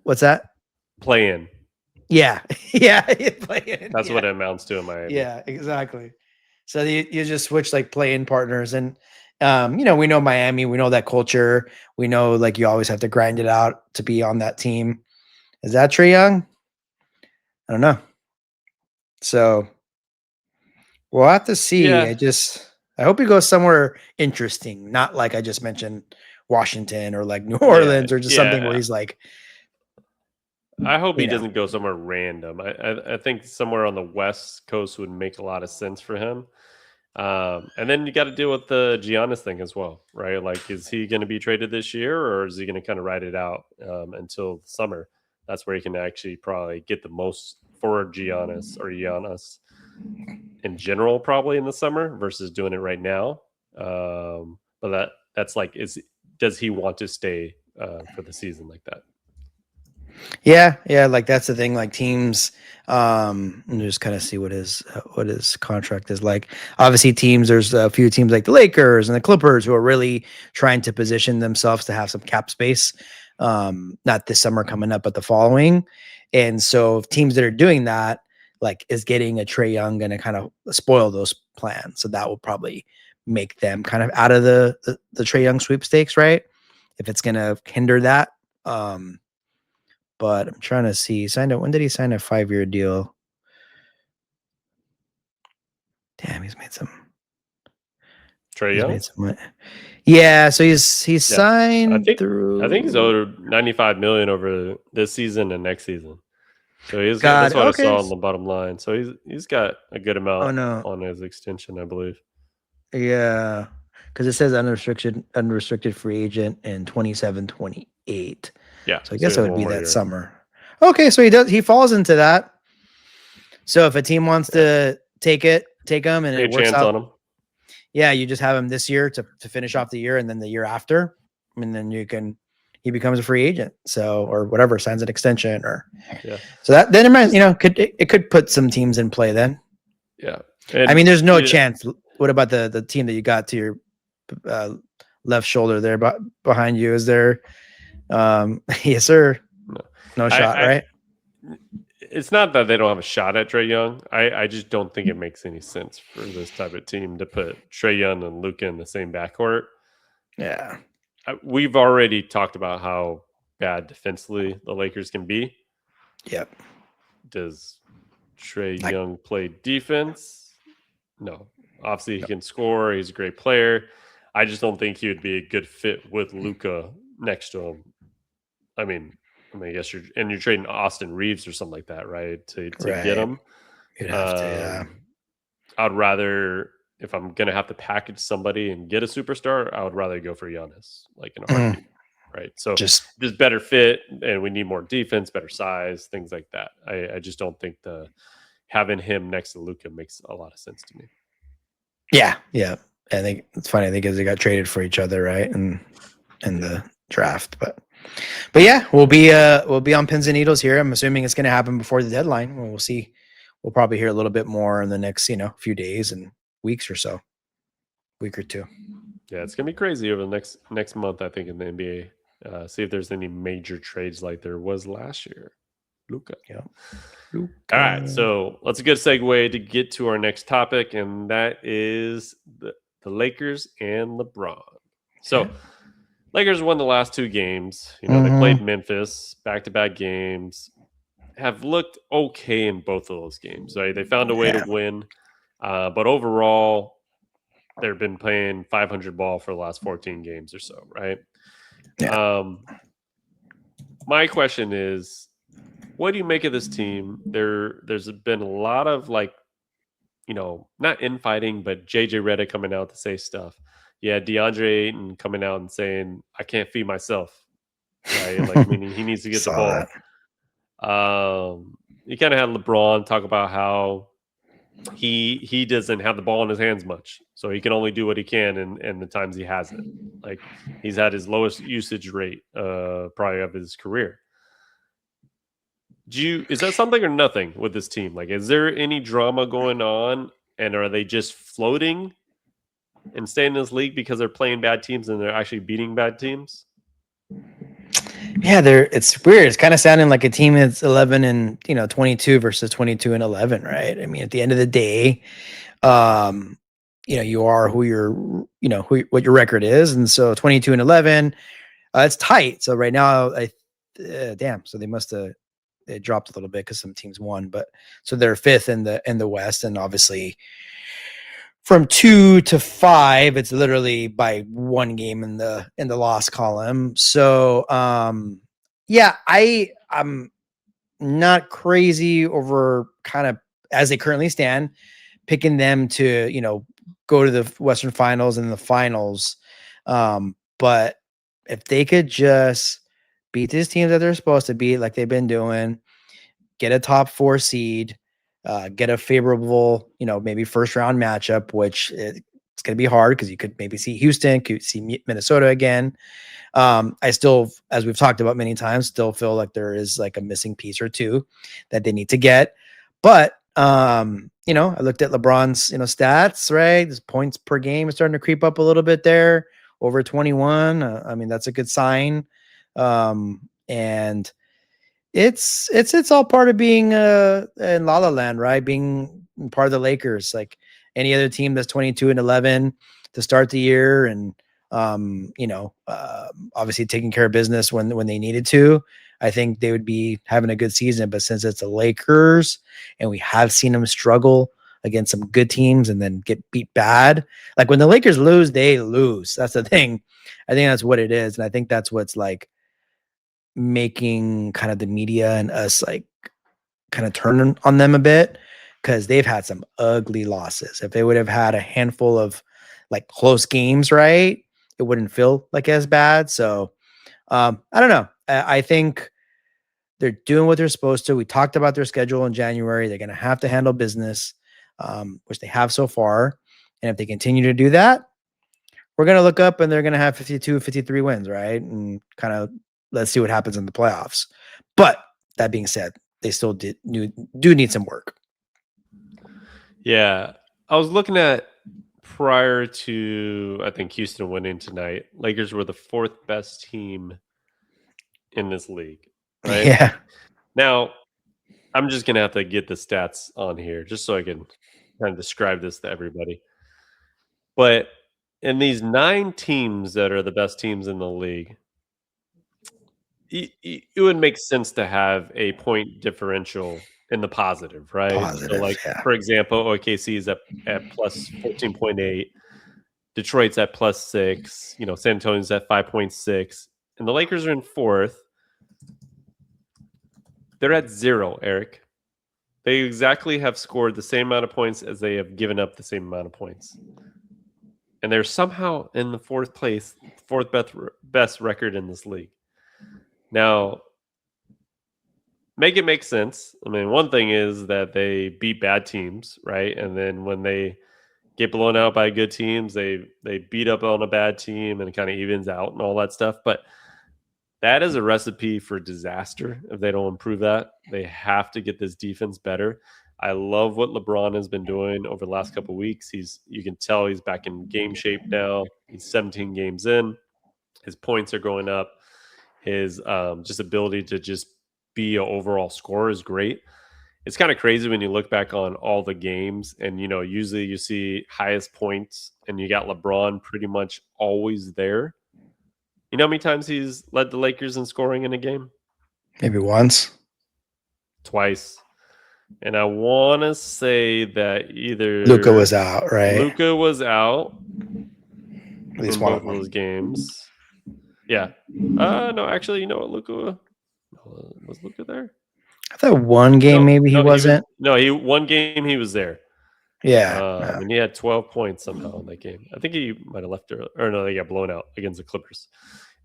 Speaker 2: What's that?
Speaker 1: play in.
Speaker 2: Yeah, yeah, play in.
Speaker 1: That's
Speaker 2: Yeah,
Speaker 1: what it amounts to in Miami.
Speaker 2: yeah, exactly. So you just switch like play-in partners, and we know Miami, we know that culture, we know like you always have to grind it out to be on that team. Is that Trae Young? I don't know. So we'll have to see.
Speaker 1: Yeah,
Speaker 2: I hope he goes somewhere interesting, not like I just mentioned Washington or like New
Speaker 1: yeah,
Speaker 2: Orleans or just something where
Speaker 1: yeah.
Speaker 2: he's like,
Speaker 1: I hope he
Speaker 2: you know,
Speaker 1: doesn't go somewhere random. I think somewhere on the West Coast would make a lot of sense for him. And then you got to deal with the Giannis thing as well, right? Like, is he going to be traded this year, or is he going to kind of ride it out until summer? That's where he can actually probably get the most for Giannis in general, probably in the summer versus doing it right now. But that's like, does he want to stay for the season like that?
Speaker 2: yeah, like that's the thing. Like teams, and just kind of see what his contract is like. Obviously, teams. There's a few teams like the Lakers and the Clippers who are really trying to position themselves to have some cap space. Not this summer coming up, but the following. And so, teams that are doing that, like, is getting a Trae Young going to kind of spoil those plans. So that will probably make them kind of out of the Trae Young sweepstakes, right? If it's going to hinder that. But I'm trying to see. When did he sign a 5-year deal? Damn, he's made some.
Speaker 1: Trae
Speaker 2: He's
Speaker 1: Young.
Speaker 2: made some money. Yeah, so he's signed
Speaker 1: I think
Speaker 2: through.
Speaker 1: he's owed $95 million over this season and next season. So he's got,
Speaker 2: God,
Speaker 1: that's what
Speaker 2: okay.
Speaker 1: I saw on the bottom line. So he's got a good amount
Speaker 2: Oh no,
Speaker 1: on his extension, I believe.
Speaker 2: yeah, because it says unrestricted free agent in 27-28.
Speaker 1: Yeah.
Speaker 2: So I
Speaker 1: he
Speaker 2: guess
Speaker 1: has
Speaker 2: it would
Speaker 1: one
Speaker 2: be
Speaker 1: more
Speaker 2: that
Speaker 1: year.
Speaker 2: summer. Okay, so he falls into that. So if a team wants to take him and
Speaker 1: Take
Speaker 2: it
Speaker 1: a
Speaker 2: works
Speaker 1: chance
Speaker 2: out,
Speaker 1: on him.
Speaker 2: yeah, you just have him this year to finish off the year, and then the year after, and then he becomes a free agent. So, or whatever, signs an extension, or
Speaker 1: Yeah.
Speaker 2: so that then it could put some teams in play then.
Speaker 1: Yeah.
Speaker 2: I mean, there's no chance. What about the team that you got to your left shoulder there, behind you? Is there? Yes, sir. No shot, right?
Speaker 1: It's not that they don't have a shot at Trae Young. I just don't think it makes any sense for this type of team to put Trae Young and Luka in the same backcourt.
Speaker 2: Yeah.
Speaker 1: We've already talked about how bad defensively the Lakers can be.
Speaker 2: Yep.
Speaker 1: Does Trae Young play defense? No. Obviously, he can score. He's a great player. I just don't think he would be a good fit with Luka next to him. I mean, I guess you're trading Austin Reeves or something like that, right? To get him.
Speaker 2: You'd have to, yeah.
Speaker 1: I'd rather, if I'm gonna have to package somebody and get a superstar, I would rather go for Giannis, like in a heartbeat, right? So just better fit, and we need more defense, better size, things like that. I just don't think having him next to Luka makes a lot of sense to me.
Speaker 2: Yeah. I think it's funny. I think as they got traded for each other, right, and in the draft, but yeah, we'll be on pins and needles here. I'm assuming it's going to happen before the deadline. We'll see. We'll probably hear a little bit more in the next few days and weeks or so, week or two.
Speaker 1: Yeah, it's gonna be crazy over the next month. I think in the NBA, see if there's any major trades like there was last year. Luka.
Speaker 2: Yeah.
Speaker 1: All right, so that's a good segue to get to our next topic, and that is the Lakers and LeBron. So, Lakers won the last 2 games. They played Memphis back-to-back games. Have looked okay in both of those games. Right? They found a way to win, but overall, they've been playing 500 ball for the last 14 games or so. Right?
Speaker 2: Yeah.
Speaker 1: My question is, what do you make of this team? There's been a lot of not infighting, but JJ Redick coming out to say stuff. Yeah, DeAndre Ayton coming out and saying, I can't feed myself. Right? Like, meaning he needs to get the ball. You kind of had LeBron talk about how he doesn't have the ball in his hands much. So he can only do what he can in the times he has it. Like, he's had his lowest usage rate probably of his career. Is that something or nothing with this team? Like, is there any drama going on, and are they just floating and staying in this league because they're playing bad teams and they're actually beating bad teams?
Speaker 2: Yeah, it's weird. It's kind of sounding like a team that's 11 and 22 versus 22 and 11, right? I mean, at the end of the day, you are who what your record is, and so 22 and 11, it's tight. So right now, damn. So they must have. It dropped a little bit because some teams won, but so they're 5th in the West, and obviously from 2 to 5, it's literally by 1 game in the loss column. So yeah, I'm not crazy over kind of as they currently stand, picking them to go to the Western Finals and the finals. But if they could just beat these teams that they're supposed to beat, like they've been doing, get a top 4 seed, get a favorable, maybe first round matchup, which it's going to be hard because you could maybe see Houston, could see Minnesota again. I still, as we've talked about many times, still feel like there is like a missing piece or two that they need to get. But, I looked at LeBron's, stats, right? His points per game is starting to creep up a little bit there, over 21. I mean, that's a good sign. And it's all part of being in La La Land, right? Being part of the Lakers. Like any other team that's 22 and 11, to start the year, and obviously taking care of business when they needed to, I think they would be having a good season. But since it's the Lakers and we have seen them struggle against some good teams and then get beat bad, like when the Lakers lose, they lose. That's the thing. I think that's what it is. And I think that's what's like making kind of the media and us like kind of turn on them a bit, because they've had some ugly losses. If they would have had a handful of like close games, right, it wouldn't feel like as bad. So I don't know. I think they're doing what they're supposed to. We talked about their schedule in January. They're going to have to handle business, which they have so far. And if they continue to do that, we're going to look up and they're going to have 52, 53 wins, right? And kind of let's see what happens in the playoffs. But that being said, they still do need some work.
Speaker 1: Yeah. I was looking at prior to, I think, Houston winning tonight, Lakers were the 4th best team in this league, right?
Speaker 2: Yeah.
Speaker 1: Now, I'm just going to have to get the stats on here just so I can kind of describe this to everybody. But in these 9 teams that are the best teams in the league, it would make sense to have a point differential in the positive, right? So,
Speaker 2: Positive.
Speaker 1: like,
Speaker 2: Yeah.
Speaker 1: for example, OKC is at plus 14.8. Detroit's at plus 6. San Antonio's at 5.6. And the Lakers are in 4th. They're at 0, Eric. They exactly have scored the same amount of points as they have given up the same amount of points. And they're somehow in the 4th place, 4th best record in this league. Now, make it make sense. I mean, one thing is that they beat bad teams, right? And then when they get blown out by good teams, they beat up on a bad team and it kind of evens out and all that stuff. But that is a recipe for disaster if they don't improve that. They have to get this defense better. I love what LeBron has been doing over the last couple of weeks. You can tell he's back in game shape now. He's 17 games in. His points are going up. His just ability to just be an overall scorer is great. It's kind of crazy when you look back on all the games and, usually you see highest points and you got LeBron pretty much always there. You know how many times he's led the Lakers in scoring in a game?
Speaker 2: Maybe once.
Speaker 1: Twice. And I want to say that either
Speaker 2: Luka was out, right?
Speaker 1: Luka was out
Speaker 2: At least
Speaker 1: in
Speaker 2: one
Speaker 1: both
Speaker 2: of
Speaker 1: of
Speaker 2: them.
Speaker 1: those games. Yeah. No, actually, you know what? Luka was Luka there?
Speaker 2: I thought one game maybe he wasn't.
Speaker 1: One game he was there.
Speaker 2: Yeah.
Speaker 1: And he had 12 points somehow in that game. I think he might have left early, or no, they got blown out against the Clippers.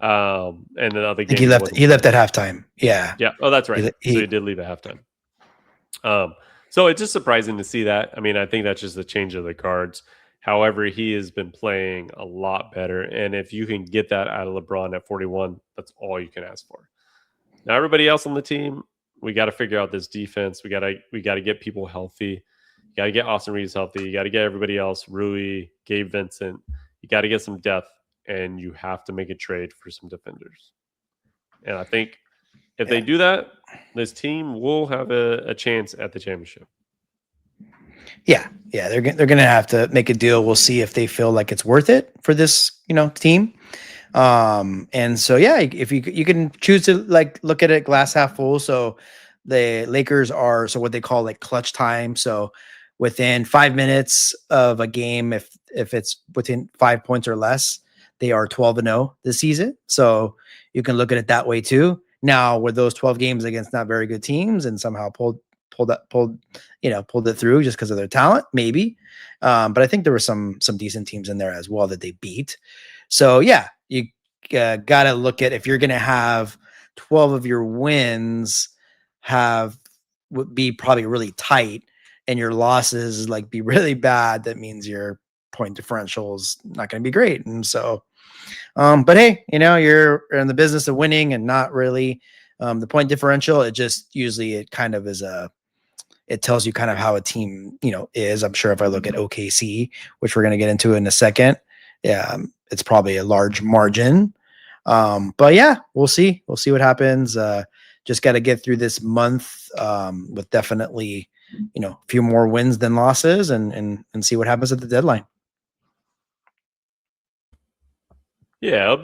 Speaker 1: And the other
Speaker 2: I think
Speaker 1: game
Speaker 2: he left. He left at halftime. Yeah.
Speaker 1: Yeah. Oh, that's right.
Speaker 2: So
Speaker 1: he did leave at halftime. So it's just surprising to see that. I mean, I think that's just a change of the cards. However, he has been playing a lot better, and if you can get that out of LeBron at 41, that's all you can ask for. Now, everybody else on the team, we got to figure out this defense. We got to get people healthy. You got to get Austin Reeves healthy. You got to get everybody else, Rui, Gabe Vincent. You got to get some depth, and you have to make a trade for some defenders. And I think if they do that, this team will have a chance at the championship.
Speaker 2: Yeah, they're gonna have to make a deal. We'll see if they feel like it's worth it for this, team. And so if you can choose to like look at it glass half full. So the Lakers are what they call like clutch time. So within 5 minutes of a game, if it's within 5 points or less, they are 12-0 this season. So you can look at it that way too. Now, were those 12 games against not very good teams and somehow pulled it through just because of their talent? Maybe. But I think there were some decent teams in there as well that they beat. So you got to look at, if you're going to have 12 of your wins would be probably really tight and your losses like be really bad, that means your point differential is not going to be great. And so, but hey, you're in the business of winning and not really the point differential. It just usually it kind of is it tells you kind of how a team, is. I'm sure if I look at OKC, which we're going to get into in a second, it's probably a large margin. But we'll see. We'll see what happens. Just got to get through this month with definitely, a few more wins than losses and see what happens at the deadline.
Speaker 1: Yeah, it'll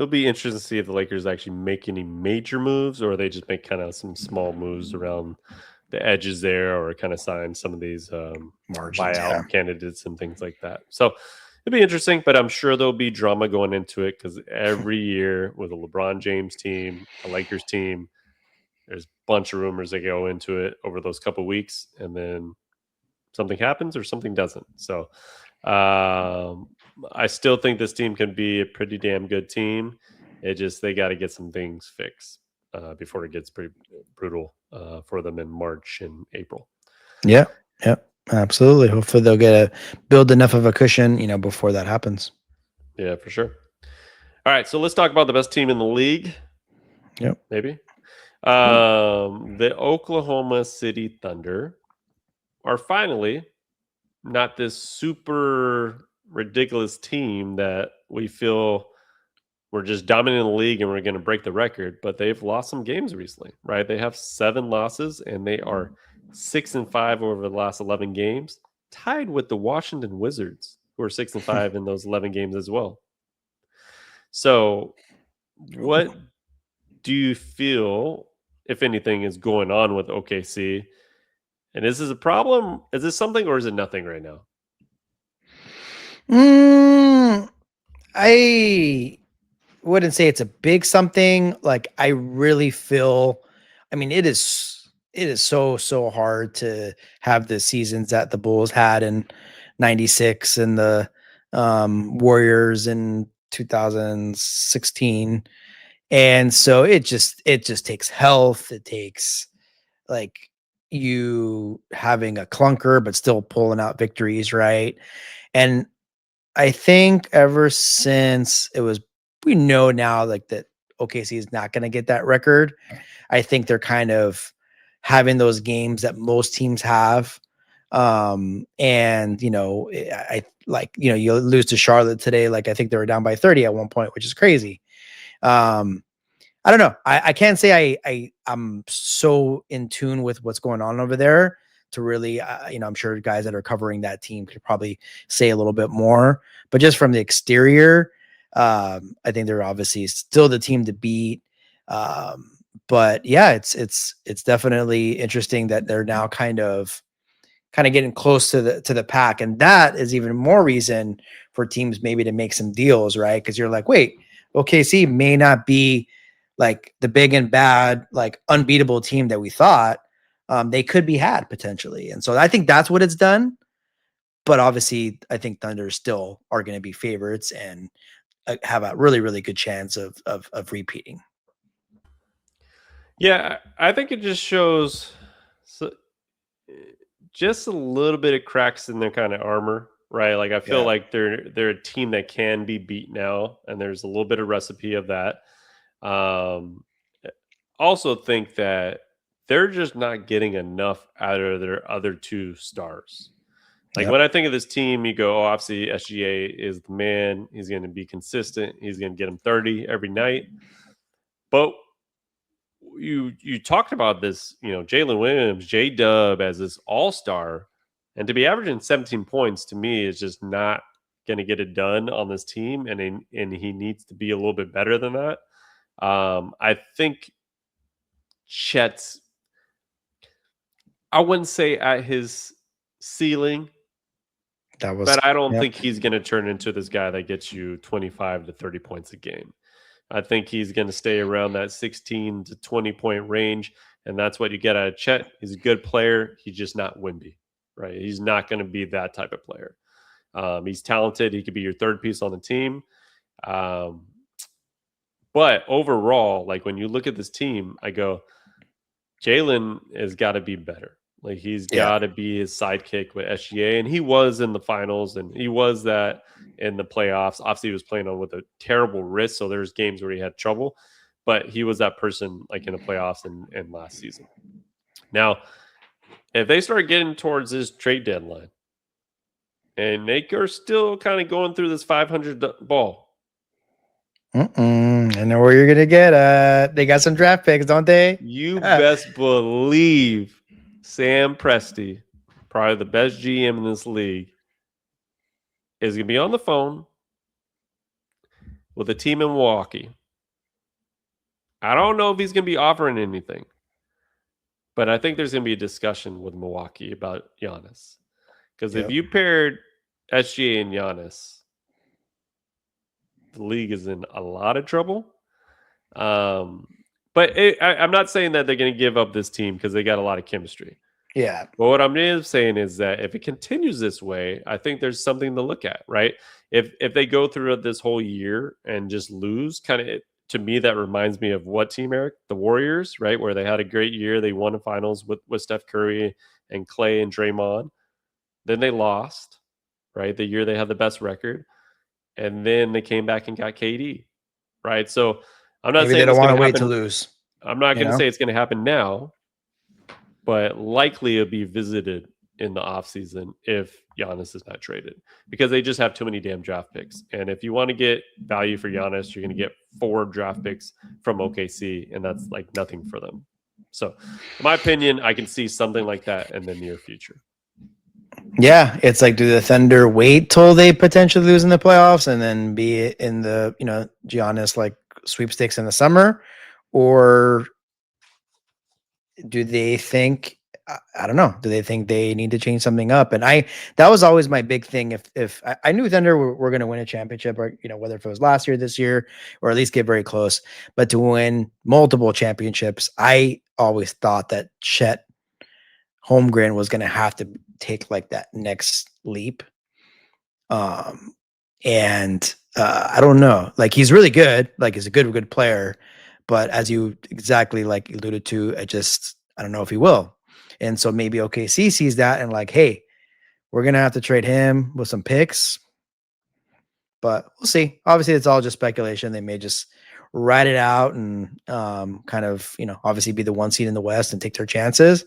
Speaker 1: be interesting to see if the Lakers actually make any major moves or they just make kind of some small moves around the edges there or kind of sign some of these
Speaker 2: Margins,
Speaker 1: buyout
Speaker 2: yeah.
Speaker 1: candidates and things like that. So it'll be interesting, but I'm sure there'll be drama going into it because every year with a LeBron James team, a Lakers team, there's a bunch of rumors that go into it over those couple weeks, and then something happens or something doesn't. So um, I still think this team can be a pretty damn good team. It just they got to get some things fixed before it gets pretty brutal for them in March and April.
Speaker 2: Yeah. Yep. Absolutely. Hopefully they'll get a build enough of a cushion, before that happens.
Speaker 1: Yeah, for sure. All right, so let's talk about the best team in the league.
Speaker 2: Yep.
Speaker 1: Maybe the Oklahoma City Thunder are finally not this super ridiculous team that we feel we're just dominating the league and we're going to break the record, but they've lost some games recently, right? They have 7 losses and they are 6-5 over the last 11 games, tied with the Washington Wizards, who are 6-5 in those 11 games as well. So, what do you feel, if anything, is going on with OKC? And is this a problem? Is this something or is it nothing right now?
Speaker 2: Mm, I wouldn't say it's a big something. Like I really feel, I mean, it is so hard to have the seasons that the Bulls had in '96 and the Warriors in 2016. And so it just takes health. It takes like you having a clunker, but still pulling out victories, right? And I think ever since we know now like that OKC is not going to get that record. I think they're kind of having those games that most teams have. And I like, you lose to Charlotte today. Like I think they were down by 30 at one point, which is crazy. Um, I don't know. I can't say I'm so in tune with what's going on over there to really, I'm sure guys that are covering that team could probably say a little bit more. But just from the exterior, I think they're obviously still the team to beat. But yeah, it's definitely interesting that they're now kind of getting close to the pack, and that is even more reason for teams maybe to make some deals, right? Because you're like, wait, OKC may not be like the big and bad, like unbeatable team that we thought. They could be had potentially, and so I think that's what it's done. But obviously, I think Thunder still are going to be favorites and have a really good chance of repeating.
Speaker 1: Yeah, I think it just shows so, just a little bit of cracks in their kind of armor, right? Like I feel
Speaker 2: Yeah,
Speaker 1: like they're a team that can be beat now, and there's a little bit of recipe of that. Um, Also think that they're just not getting enough out of their other two stars. Like
Speaker 2: yep,
Speaker 1: when I think of this team, you go, oh, obviously SGA is the man. He's going to be consistent. He's going to get him 30 every night. But you talked about this, Jalen Williams, J Dub as this all star, and to be averaging 17 points to me is just not going to get it done on this team, and he needs to be a little bit better than that. I think Chet's, I wouldn't say at his ceiling,
Speaker 2: that was
Speaker 1: but I don't
Speaker 2: yep.
Speaker 1: think he's going to turn into this guy that gets you 25 to 30 points a game. I think he's going to stay around that 16 to 20 point range. And that's what you get out of Chet. He's a good player. He's just not Wimby, right? He's not going to be that type of player. He's talented. He could be your third piece on the team. Um, but overall, like when you look at this team, I go, Jalen has got to be better. Like he's
Speaker 2: Yeah,
Speaker 1: got to be his sidekick with SGA, and he was in the finals, and he was that in the playoffs. Obviously, he was playing on with a terrible wrist, so there's games where he had trouble, but he was that person like in the playoffs and last season. Now, if they start getting towards this trade deadline, and they are still kind of going through this 500 ball,
Speaker 2: I know where you're gonna get. They got some draft picks, don't they?
Speaker 1: you best believe Sam Presti, probably the best GM in this league, is going to be on the phone with a team in Milwaukee. I don't know if he's going to be offering anything, but I think there's going to be a discussion with Milwaukee about Giannis. Because if
Speaker 2: Yep.
Speaker 1: you paired SGA and Giannis, the league is in a lot of trouble. But I'm not saying that they're going to give up this team because they got a lot of chemistry.
Speaker 2: Yeah.
Speaker 1: But what I'm saying is that if it continues this way, I think there's something to look at, right? If they go through this whole year and just lose, kind of to me that reminds me of what team, Eric? The Warriors, right? Where they had a great year, they won the finals with Steph Curry and Clay and Draymond. Then they lost, right? The year they had the best record, and then they came back and got KD, right? So I'm not
Speaker 2: Maybe they
Speaker 1: saying
Speaker 2: don't
Speaker 1: it's
Speaker 2: want
Speaker 1: going
Speaker 2: to
Speaker 1: to
Speaker 2: wait to
Speaker 1: happen.
Speaker 2: lose.
Speaker 1: I'm not
Speaker 2: You
Speaker 1: going to
Speaker 2: know?
Speaker 1: say it's going to happen now, but likely it'll be visited in the offseason if Giannis is not traded because they just have too many damn draft picks. And if you want to get value for Giannis, you're going to get 4 draft picks from OKC, and that's like nothing for them. So, in my opinion, I can see something like that in the near future.
Speaker 2: Yeah, it's like, do the Thunder wait till they potentially lose in the playoffs and then be in the, Giannis like sweepstakes in the summer, or do they think, I don't know, do they think they need to change something up? And that was always my big thing. If I knew Thunder were going to win a championship, or whether if it was last year, this year, or at least get very close, but to win multiple championships, I always thought that Chet Holmgren was going to have to take like that next leap. And I don't know, like he's really good, like he's a good player, but as you exactly like alluded to, I don't know if he will. And so maybe OKC sees that and like, hey, we're gonna have to trade him with some picks, but we'll see. Obviously, it's all just speculation. They may just ride it out and kind of, obviously be the 1 seed in the West and take their chances.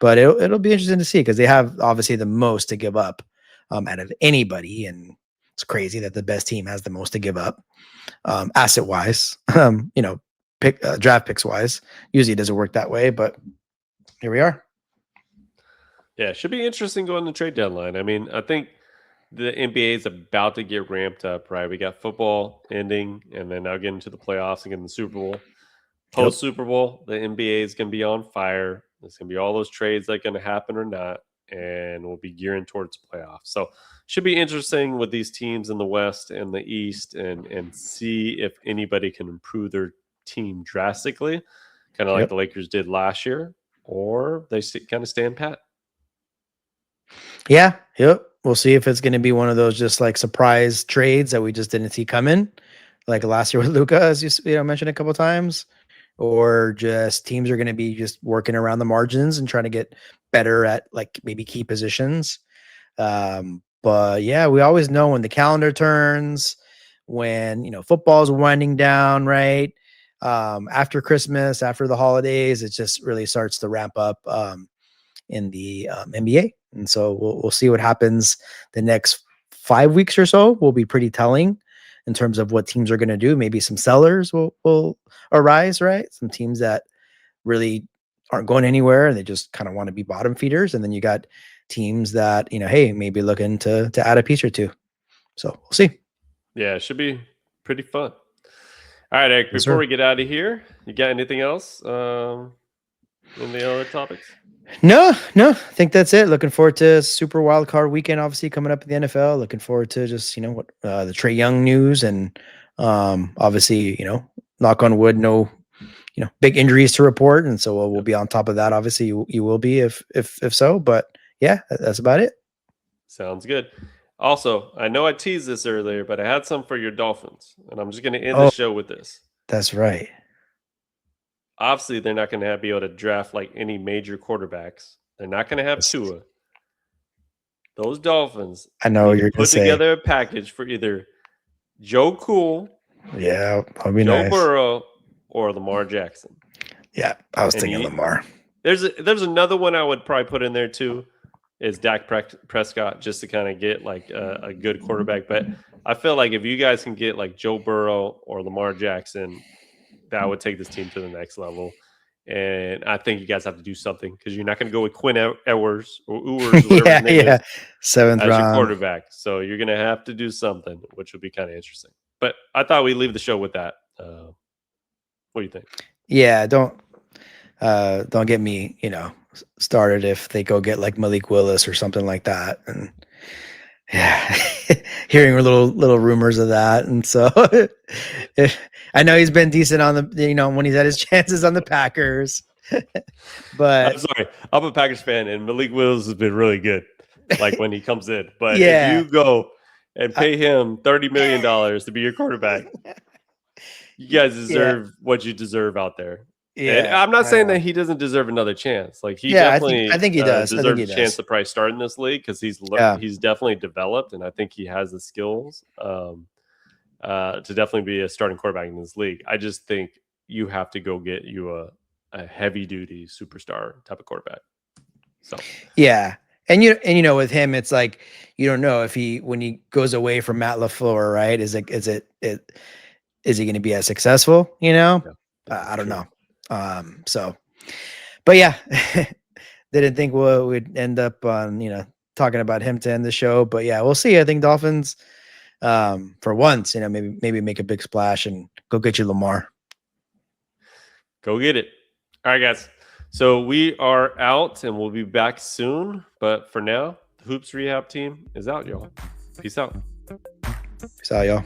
Speaker 2: But it'll be interesting to see because they have obviously the most to give up out of anybody, and it's crazy that the best team has the most to give up asset wise. Pick draft picks wise. Usually it doesn't work that way, but here we are.
Speaker 1: Yeah, it should be interesting going to trade deadline. I mean, I think the NBA is about to get ramped up, right? We got football ending, and then now getting to the playoffs and getting the Super Bowl. Post Super Bowl, the NBA is going to be on fire. There's going to be all those trades that are going to happen or not, and we'll be gearing towards playoffs. So, should be interesting with these teams in the West and the East, and see if anybody can improve their team drastically, kind of like
Speaker 2: Yep.
Speaker 1: the Lakers did last year, or they kind of stand pat.
Speaker 2: Yeah. Yep. We'll see if it's going to be one of those just like surprise trades that we just didn't see coming, like last year with Luca, as you mentioned a couple of times, or just teams are going to be just working around the margins and trying to get better at like maybe key positions. But yeah, we always know when the calendar turns, when football's winding down, right? After Christmas, after the holidays, it just really starts to ramp up in the NBA. And so we'll see what happens the next 5 weeks or so. Will be pretty telling in terms of what teams are going to do. Maybe some sellers will arise, right? Some teams that really aren't going anywhere and they just kind of want to be bottom feeders. And then you got teams that, hey, maybe looking to add a piece or two. So we'll see.
Speaker 1: Yeah, it should be pretty fun. All right, Eric,
Speaker 2: Yes,
Speaker 1: before
Speaker 2: sir.
Speaker 1: we get out of here, you got anything else? Any other topics?
Speaker 2: No, I think that's it. Looking forward to Super Wild Card Weekend, obviously coming up in the NFL. Looking forward to just what the Trae Young news, and obviously knock on wood, no big injuries to report, and so we'll be on top of that. Obviously, you will be if so. But yeah, that's about it.
Speaker 1: Sounds good. Also, I know I teased this earlier, but I had some for your Dolphins, and I'm just going to end the
Speaker 2: Oh,
Speaker 1: show with this.
Speaker 2: that's right.
Speaker 1: Obviously, they're not going to be able to draft like any major quarterbacks. They're not going to have Tua. Those Dolphins
Speaker 2: I know
Speaker 1: need
Speaker 2: what
Speaker 1: to
Speaker 2: you're gonna
Speaker 1: put
Speaker 2: say.
Speaker 1: together a package for either Joe Cool,
Speaker 2: Yeah, that'll be
Speaker 1: Joe
Speaker 2: nice.
Speaker 1: Burrow, or Lamar Jackson.
Speaker 2: Yeah, I was
Speaker 1: And
Speaker 2: thinking Lamar.
Speaker 1: There's another one I would probably put in there too, is Dak Prescott, just to kind of get like a good quarterback. But I feel like if you guys can get like Joe Burrow or Lamar Jackson, that would take this team to the next level. And I think you guys have to do something because you're not going to go with Quinn Ewers or Ewers, whatever his name is,
Speaker 2: 7th
Speaker 1: as your
Speaker 2: round.
Speaker 1: quarterback. So you're going to have to do something, which would be kind of interesting. But I thought we'd leave the show with that. What do you think?
Speaker 2: Yeah, don't get me, started if they go get like Malik Willis or something like that. And yeah, hearing little rumors of that. And so I know he's been decent on the, when he's had his chances on the Packers. But
Speaker 1: I'm sorry, I'm a Packers fan, and Malik Willis has been really good, like when he comes in. But if
Speaker 2: yeah,
Speaker 1: you go and pay him $30 million to be your quarterback, you guys deserve what you deserve out there. And
Speaker 2: yeah,
Speaker 1: I'm not
Speaker 2: I
Speaker 1: saying
Speaker 2: know.
Speaker 1: that he doesn't deserve another chance. Like he
Speaker 2: Yeah,
Speaker 1: definitely
Speaker 2: I think he does. I think
Speaker 1: deserves
Speaker 2: he
Speaker 1: a chance
Speaker 2: does.
Speaker 1: to probably start in this league because
Speaker 2: Yeah.
Speaker 1: he's definitely developed, and I think he has the skills to definitely be a starting quarterback in this league. I just think you have to go get you a heavy duty superstar type of quarterback. So
Speaker 2: Yeah. And with him, it's like you don't know if when he goes away from Matt LaFleur, right? Is he going to be as successful?
Speaker 1: yeah,
Speaker 2: I don't
Speaker 1: true.
Speaker 2: know. So, but yeah, didn't think we'd end up on talking about him to end the show. But yeah, we'll see. I think Dolphins, for once, maybe make a big splash and go get you Lamar.
Speaker 1: Go get it. All right, guys. So we are out and we'll be back soon. But for now, the Hoops Rehab team is out, y'all. Peace out.
Speaker 2: Peace out, y'all.